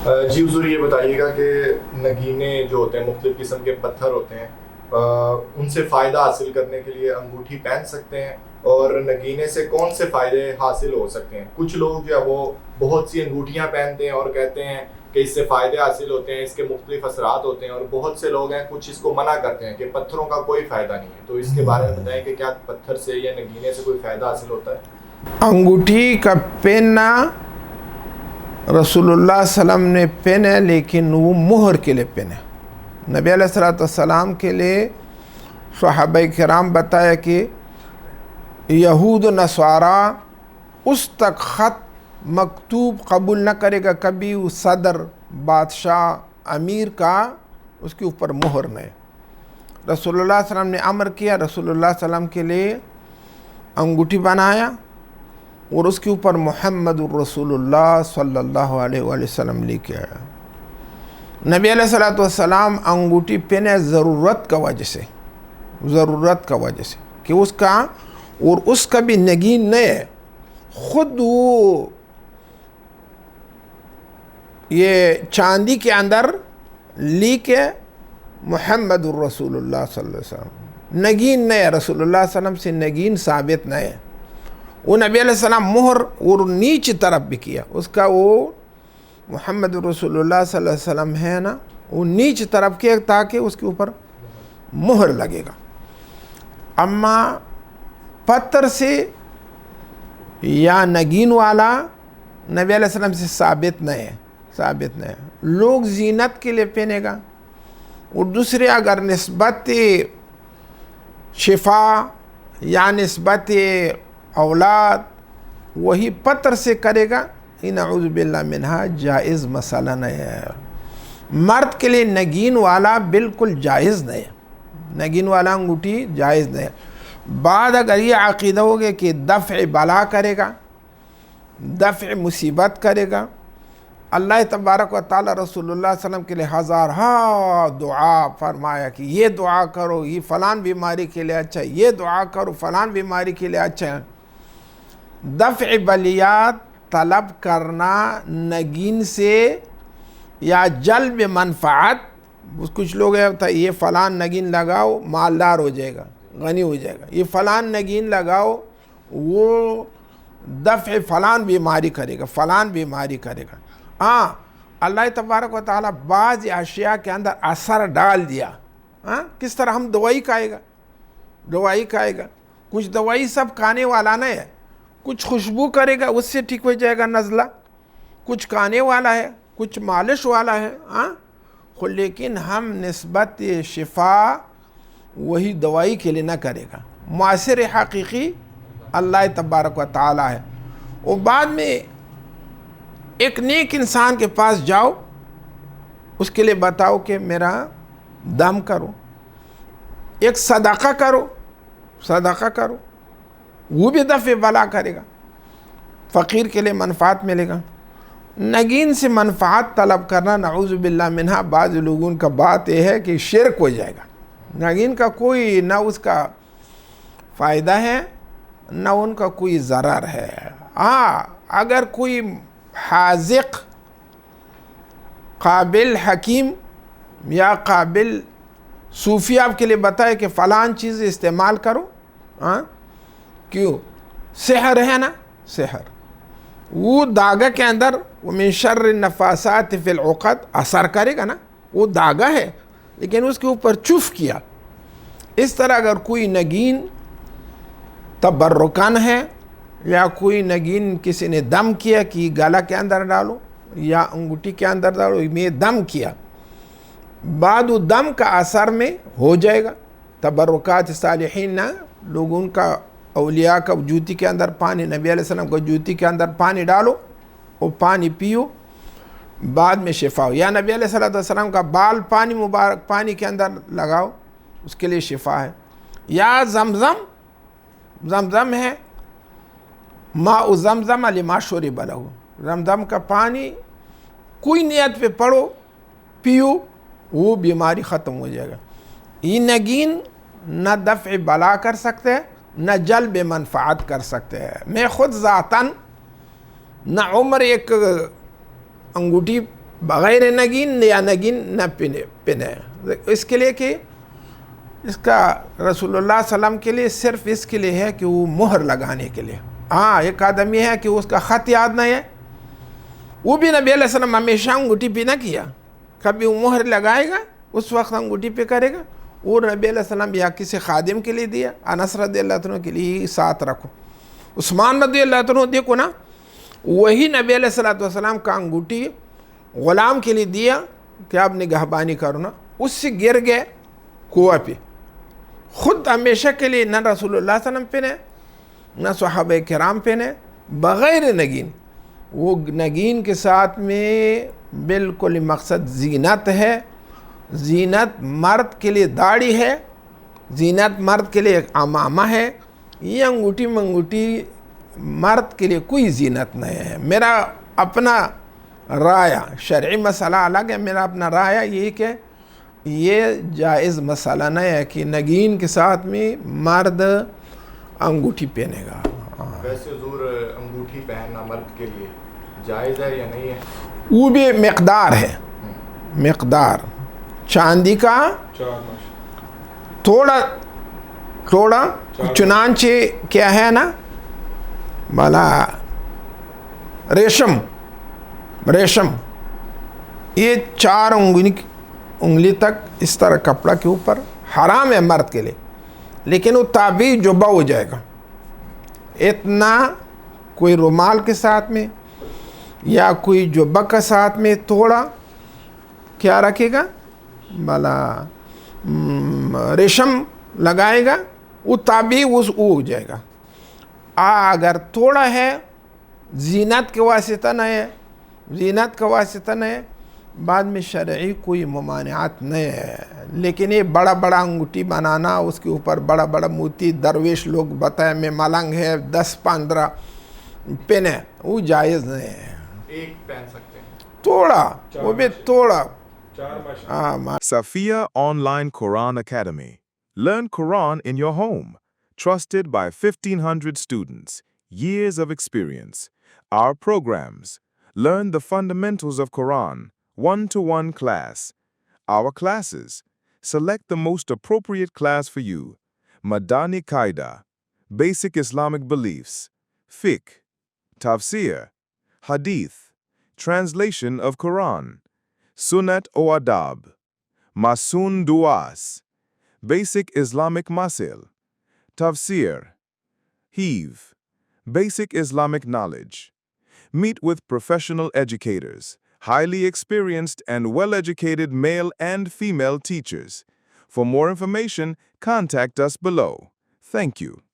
جی حضور، یہ بتائیے گا کہ نگینے جو ہوتے ہیں مختلف قسم کے پتھر ہوتے ہیں، ان سے فائدہ حاصل کرنے کے لیے انگوٹھی پہن سکتے ہیں؟ اور نگینے سے کون سے فائدے حاصل ہو سکتے ہیں؟ کچھ لوگ جو ہے وہ بہت سی انگوٹھیاں پہنتے ہیں اور کہتے ہیں کہ اس سے فائدے حاصل ہوتے ہیں، اس کے مختلف اثرات ہوتے ہیں، اور بہت سے لوگ ہیں کچھ اس کو منع کرتے ہیں کہ پتھروں کا کوئی فائدہ نہیں ہے۔ تو اس کے بارے میں بتائیں کہ کیا پتھر سے یا نگینے سے کوئی فائدہ حاصل ہوتا ہے؟ انگوٹھی کا پہننا رسول اللہ صلی اللہ علیہ وسلم نے پہنے، لیکن وہ مہر کے لیے پہنے۔ نبی علیہ السلام کے لیے صحابہ کرام بتایا کہ یہود و نصارہ اس تک خط مکتوب قبول نہ کرے گا کبھی، وہ صدر، بادشاہ، امیر کا اس کے اوپر مہر نہیں۔ رسول اللہ صلی اللہ علیہ وسلم نے امر کیا، رسول اللہ صلی اللہ علیہ وسلم کے لیے انگوٹھی بنایا اور اس کے اوپر محمد الرسول اللہ صلی اللہ علیہ وآلہ وسلم لکھا ہے۔ نبی علیہ السلام انگوٹھی پہنے ضرورت کا وجہ سے، ضرورت کا وجہ سے کہ اس کا، اور اس کا بھی نگین نہیں ہے، خود وہ یہ چاندی کے اندر لکھے محمد الرسول اللہ صلی اللہ علیہ وسلم، نگین نہیں ہے، رسول اللہ صلی اللہ علیہ وسلم سے نگین ثابت نہیں ہے۔ وہ نبی علیہ السلام مہر اور نیچے طرف بھی کیا، اس کا وہ محمد رسول اللہ صلی اللہ علیہ وسلم ہے نا، وہ نیچے طرف کیا تاکہ اس کے اوپر مہر لگے گا۔ اما پتھر سے یا نگین والا نبی علیہ السلام سے ثابت نہیں ہے، ثابت نہیں ہے۔ لوگ زینت کے لیے پہنے گا، اور دوسرے اگر نسبت شفا یا نسبت اولاد وہی پتھر سے کرے گا، نعوذ باللہ منہا، جائز مسئلہ نہیں ہے۔ مرد کے لیے نگین والا بالکل جائز نہیں ہے، نگین والا انگوٹھی جائز نہیں ہے۔ بعد اگر یہ عقیدہ ہو گیا کہ دفع بلا کرے گا، دفع مصیبت کرے گا، اللہ تبارک و تعالی رسول اللہ صلی اللہ علیہ وسلم کے لیے ہزارہا دعا فرمایا کہ یہ دعا کرو، یہ فلان بیماری کے لیے اچھا ہے، یہ دعا کرو فلان بیماری کے لیے اچھا ہے۔ دفع بلیات طلب کرنا نگین سے یا جلب منفعت، کچھ لوگ یہ فلان نگین لگاؤ مالدار ہو جائے گا، غنی ہو جائے گا، یہ فلان نگین لگاؤ وہ دفع فلان بیماری کرے گا، فلان بیماری کرے گا۔ ہاں، اللہ تبارک و تعالیٰ بعض اشیاء کے اندر اثر ڈال دیا۔ ہاں، کس طرح ہم دوائی کھائے گا، دوائی کھائے گا، کچھ دوائی سب کھانے والا نہیں ہے، کچھ خوشبو کرے گا اس سے ٹھیک ہو جائے گا نزلہ، کچھ کھانے والا ہے، کچھ مالش والا ہے۔ ہاں، لیکن ہم نسبت شفا وہی دوائی کے لیے نہ کرے گا، مؤثر حقیقی اللہ تبارک و تعالی ہے۔ اور بعد میں ایک نیک انسان کے پاس جاؤ، اس کے لیے بتاؤ کہ میرا دم کرو، ایک صدقہ کرو، صدقہ کرو، وہ بھی دفع بلا کرے گا، فقیر کے لیے منفعت ملے گا۔ نگین سے منفعت طلب کرنا نعوذ باللہ منہا، بعض لوگوں کا بات یہ ہے کہ شرک ہو جائے گا۔ نگین کا کوئی نہ اس کا فائدہ ہے نہ ان کا کوئی ضرر ہے۔ ہاں، اگر کوئی حاذق، قابل حکیم یا قابل صوفی آپ کے لیے بتائے کہ فلان چیز استعمال کرو، ہاں کیوں، سحر ہے نا، سحر، وہ داغا کے اندر ومن شر النفاثات فی العقد اثر کرے گا نا، وہ داغا ہے لیکن اس کے اوپر چف کیا۔ اس طرح اگر کوئی نگین تبرکان ہے یا کوئی نگین کسی نے دم کیا کہ گلا کے اندر ڈالو یا انگوٹھی کے اندر ڈالو، میں دم کیا، بعد وہ دم کا اثر میں ہو جائے گا۔ تبرکات صالحین نہ، لوگوں کا، اولیاء کا جوتی کے اندر پانی، نبی علیہ السلام کو جوتی کے اندر پانی ڈالو، وہ پانی پیو، بعد میں شفا ہو۔ یا نبی علیہ السلام کا بال پانی مبارک پانی کے اندر لگاؤ، اس کے لیے شفا ہے۔ یا زمزم، زمزم ہے، ماء زمزم لما شرب لہ، زمزم کا پانی کوئی نیت پہ پڑھو، پیو، وہ بیماری ختم ہو جائے گا۔ یہ نگین نہ دفع بلا کر سکتے ہیں نہ جلب منفعت کر سکتے ہیں۔ میں خود ذاتاً نہ عمر ایک انگوٹھی بغیر نگین یا نگین نہ پہنے. اس کے لیے کہ اس کا رسول اللہ صلی اللہ علیہ وسلم کے لیے صرف اس کے لیے ہے کہ وہ مہر لگانے کے لیے. ہاں ایک آدمی ہے کہ اس کا خط یاد نہیں ہے, وہ بھی نبی علیہ السلام ہمیشہ انگوٹھی پہ نہ کیا, کبھی وہ مہر لگائے گا اس وقت انگوٹھی پہ کرے گا. اور نبی علیہ السلام یا کسی خادم کے لیے دیا, انس رضی اللہ عنہ کے لیے ساتھ رکھو. عثمان رضی اللہ عنہ دیکھو نا, وہی نبی علیہ السلام کا انگوٹھی غلام کے لیے دیا کہ آپ نگہبانی کرنا, اس سے گر گئے کنواں پہ. خود ہمیشہ کے لیے نہ رسول اللہ صلی اللہ علیہ وسلم پہنے نہ صحابہ کرام پہنے بغیر نگین. وہ نگین کے ساتھ میں بالکل مقصد زینت ہے. زینت مرد کے لیے داڑھی ہے, زینت مرد کے لیے عمامہ ہے. یہ انگوٹھی منگوٹھی مرد کے لیے کوئی زینت نہیں ہے. میرا اپنا رائے, شرعی مسئلہ الگ ہے, میرا اپنا رائے یہ کہ یہ جائز مسئلہ نہیں ہے کہ نگین کے ساتھ میں مرد انگوٹھی پہنے گا. ویسے حضور انگوٹھی پہننا مرد کے لیے جائز ہے یا نہیں ہے؟ وہ بھی مقدار ہے, مقدار چاندی کا تھوڑا چنانچہ کیا ہے نا بلا ریشم یہ 4 انگلی تک اس طرح کپڑا کے اوپر حرام ہے مرد کے لیے, لیکن وہ تعبیر جبہ ہو جائے گا. اتنا کوئی رومال کے ساتھ میں یا کوئی جبہ کے ساتھ میں تھوڑا کیا رکھے گا بلا ریشم لگائے گا, وہ تعبیر ہو جائے گا. اگر تھوڑا ہے زینت کے واسطہ نہ ہے, زینت کا واسطہ نہ ہے, بعد میں شرعی کوئی ممانعات نہیں ہے. لیکن یہ بڑا بڑا انگوٹھی بنانا, اس کے اوپر بڑا بڑا موتی درویش لوگ بتائیں میں ملنگ ہے 10-15 پہنے, وہ جائز نہیں ہے. ایک پہن سکتے ہیں تھوڑا, وہ بھی تھوڑا. Safia Online Quran Academy. Learn Quran in your home. Trusted by 1,500 students. Years of experience. Our programs. Learn the fundamentals of Quran. One-to-one class. Our classes. Select the most appropriate class for you. Madani Qaida. Basic Islamic beliefs. Fiqh. Tafsir. Hadith. Translation of Quran. Sunnat o Adab. Masun Duas. Basic Islamic Masil. Tafsir. Heave. Basic Islamic knowledge. Meet with professional educators, highly experienced and well-educated male and female teachers. For more information, contact us below. Thank you.